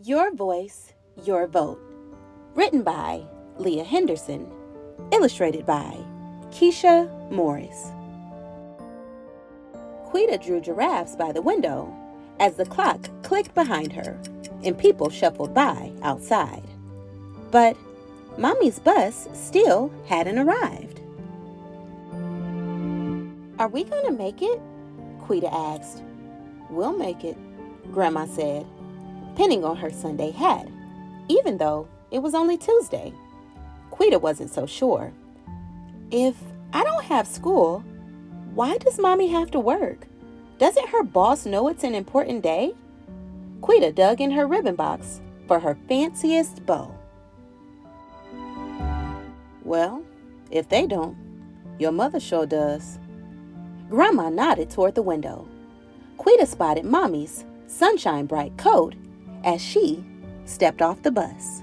Your Voice, Your Vote. Written by Leah Henderson. Illustrated by Keisha Morris. Quita drew giraffes by the window as the clock clicked behind her and people shuffled by outside. But Mommy's bus still hadn't arrived. "Are we going to make it?" Quita asked. "We'll make it," Grandma said, pinning on her Sunday hat, even though it was only Tuesday. Quita wasn't so sure. "If I don't have school, why does Mommy have to work? Doesn't her boss know it's an important day?" Quita dug in her ribbon box for her fanciest bow. "Well, if they don't, your mother sure does." Grandma nodded toward the window. Quita spotted Mommy's sunshine bright coat as she stepped off the bus.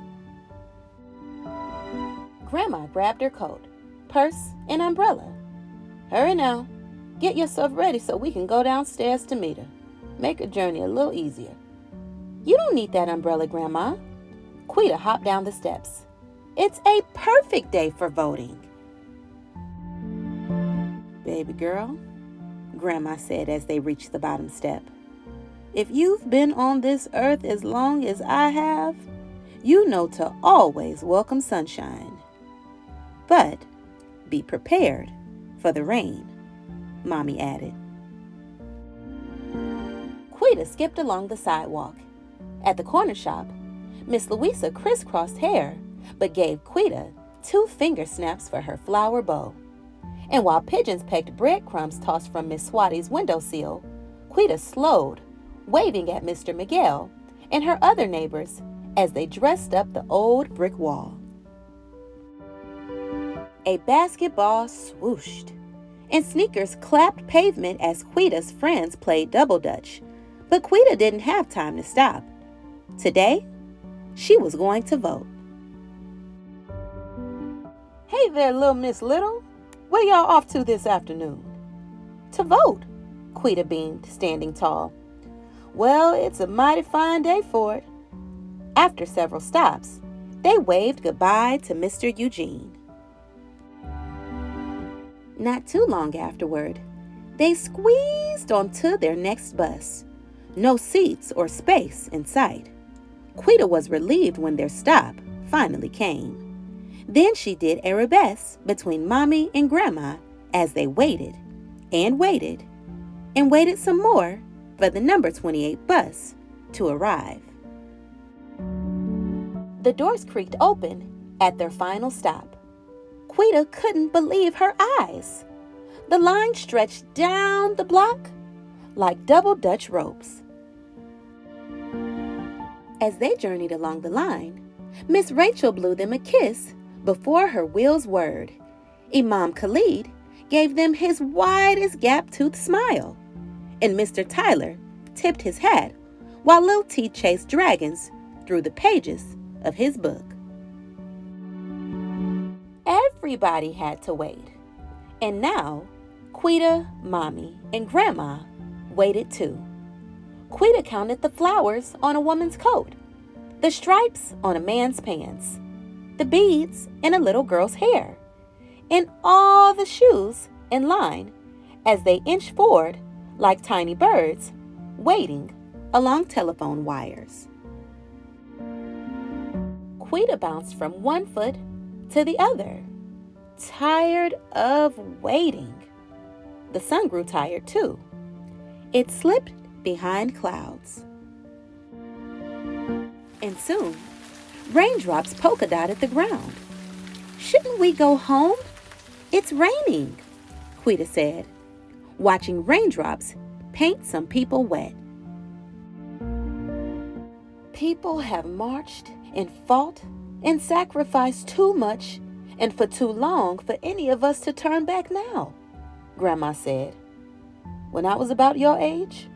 Grandma grabbed her coat, purse, and umbrella. "Hurry now. Get yourself ready so we can go downstairs to meet her. Make her journey a little easier." "You don't need that umbrella, Grandma." Quita hopped down the steps. "It's a perfect day for voting." "Baby girl," Grandma said as they reached the bottom step, "if you've been on this earth as long as I have, you know to always welcome sunshine. But be prepared for the rain," Mommy added. Quita skipped along the sidewalk. At the corner shop, Miss Louisa crisscrossed hair, but gave Quita 2 finger snaps for her flower bow. And while pigeons pecked breadcrumbs tossed from Miss Swati's windowsill, Quita slowed, waving at Mr. Miguel and her other neighbors as they dressed up the old brick wall. A basketball swooshed, and sneakers clapped pavement as Quita's friends played double dutch, but Quita didn't have time to stop. Today, she was going to vote. "Hey there, little Miss Little. Where y'all off to this afternoon?" "To vote," Quita beamed, standing tall. "Well, it's a mighty fine day for it." After several stops, they waved goodbye to Mr. Eugene. Not too long afterward, they squeezed onto their next bus. No seats or space in sight. Quita was relieved when their stop finally came. Then she did arabesque between Mommy and Grandma as they waited and waited and waited some more for the number 28 bus to arrive. The doors creaked open at their final stop. Quita couldn't believe her eyes. The line stretched down the block like double Dutch ropes. As they journeyed along the line, Miss Rachel blew them a kiss before her wheels whirred. Imam Khalid gave them his widest gap-toothed smile, and Mr. Tyler tipped his hat while Lil T chased dragons through the pages of his book. Everybody had to wait, and now Quita, Mommy, and Grandma waited too. Quita counted the flowers on a woman's coat, the stripes on a man's pants, the beads in a little girl's hair, and all the shoes in line as they inched forward like tiny birds waiting along telephone wires. Quita bounced from one foot to the other, tired of waiting. The sun grew tired too. It slipped behind clouds. And soon, raindrops polka-dotted the ground. "Shouldn't we go home? It's raining," Quita said, watching raindrops paint some people wet. "People have marched and fought and sacrificed too much and for too long for any of us to turn back now," Grandma said. "When I was about your age,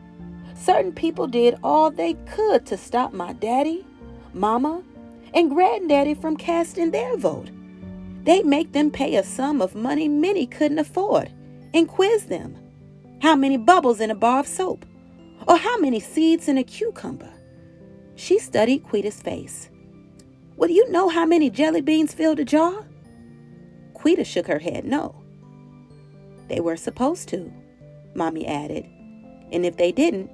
certain people did all they could to stop my daddy, Mama, and Granddaddy from casting their vote. They'd make them pay a sum of money many couldn't afford and quiz them. How many bubbles in a bar of soap? Or how many seeds in a cucumber? She studied Quita's face. "Well, do you know how many jelly beans filled a jar?" Quita shook her head no. "They were supposed to," Mommy added. "And if they didn't,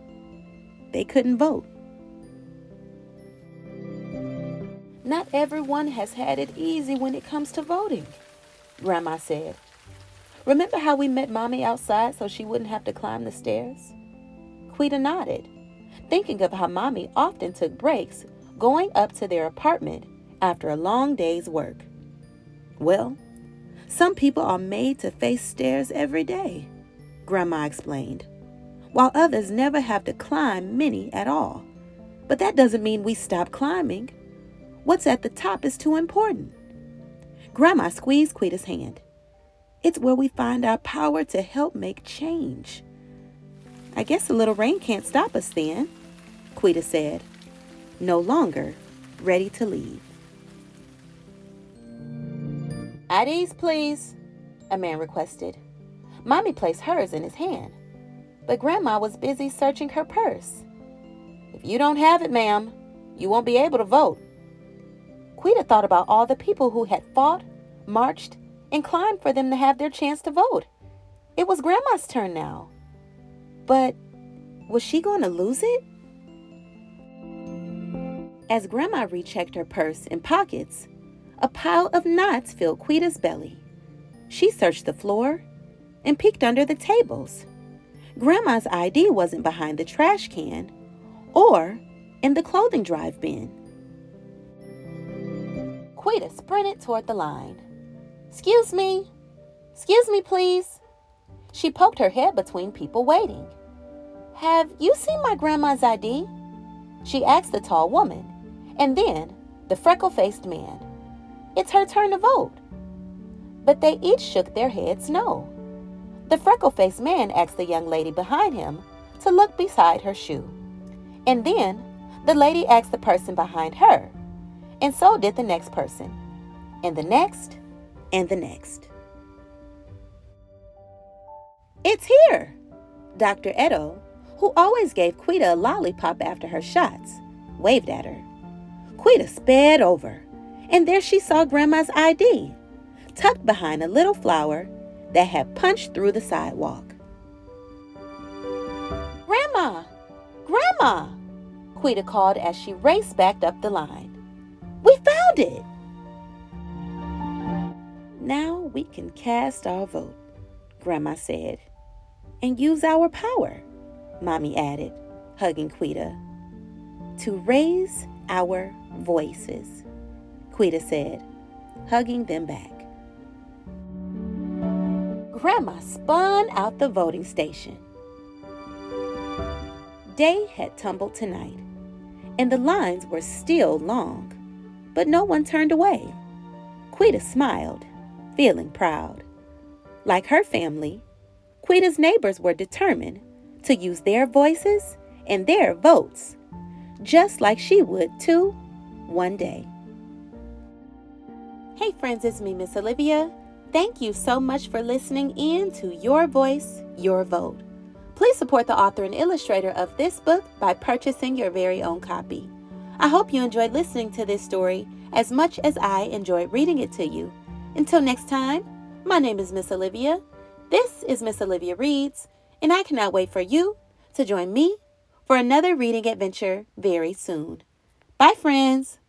they couldn't vote." "Not everyone has had it easy when it comes to voting," Grandma said. "Remember how we met Mommy outside so she wouldn't have to climb the stairs?" Quita nodded, thinking of how Mommy often took breaks going up to their apartment after a long day's work. "Well, some people are made to face stairs every day," Grandma explained, "while others never have to climb many at all. But that doesn't mean we stop climbing. What's at the top is too important." Grandma squeezed Quita's hand. "It's where we find our power to help make change." "I guess a little rain can't stop us then," Quita said, no longer ready to leave. "IDs, please," a man requested. Mommy placed hers in his hand, but Grandma was busy searching her purse. "If you don't have it, ma'am, you won't be able to vote." Quita thought about all the people who had fought, marched, and climbed for them to have their chance to vote. It was Grandma's turn now. But was she going to lose it? As Grandma rechecked her purse and pockets, a pile of knots filled Quita's belly. She searched the floor and peeked under the tables. Grandma's ID wasn't behind the trash can or in the clothing drive bin. Quita sprinted toward the line. Excuse me, please." She poked her head between people waiting. "Have you seen my grandma's ID?" she asked the tall woman, and then the freckle-faced man. "It's her turn to vote." But they each shook their heads no. The freckle-faced man asked the young lady behind him to look beside her shoe. And then the lady asked the person behind her, and so did the next person, and the next, and the next. "It's here!" Dr. Edo, who always gave Quita a lollipop after her shots, waved at her. Quita sped over, and there she saw Grandma's ID, tucked behind a little flower that had punched through the sidewalk. "Grandma! Grandma!" Quita called as she raced back up the line. "We found it!" "Now we can cast our vote," Grandma said. "And use our power," Mommy added, hugging Quita. "To raise our voices," Quita said, hugging them back. Grandma spun out the voting station. Day had tumbled tonight, and the lines were still long, but no one turned away. Quita smiled, feeling proud. Like her family, Quita's neighbors were determined to use their voices and their votes, just like she would too, one day. Hey friends, it's me, Miss Olivia. Thank you so much for listening in to Your Voice, Your Vote. Please support the author and illustrator of this book by purchasing your very own copy. I hope you enjoyed listening to this story as much as I enjoyed reading it to you. Until next time, my name is Miss Olivia. This is Miss Olivia Reads, and I cannot wait for you to join me for another reading adventure very soon. Bye, friends.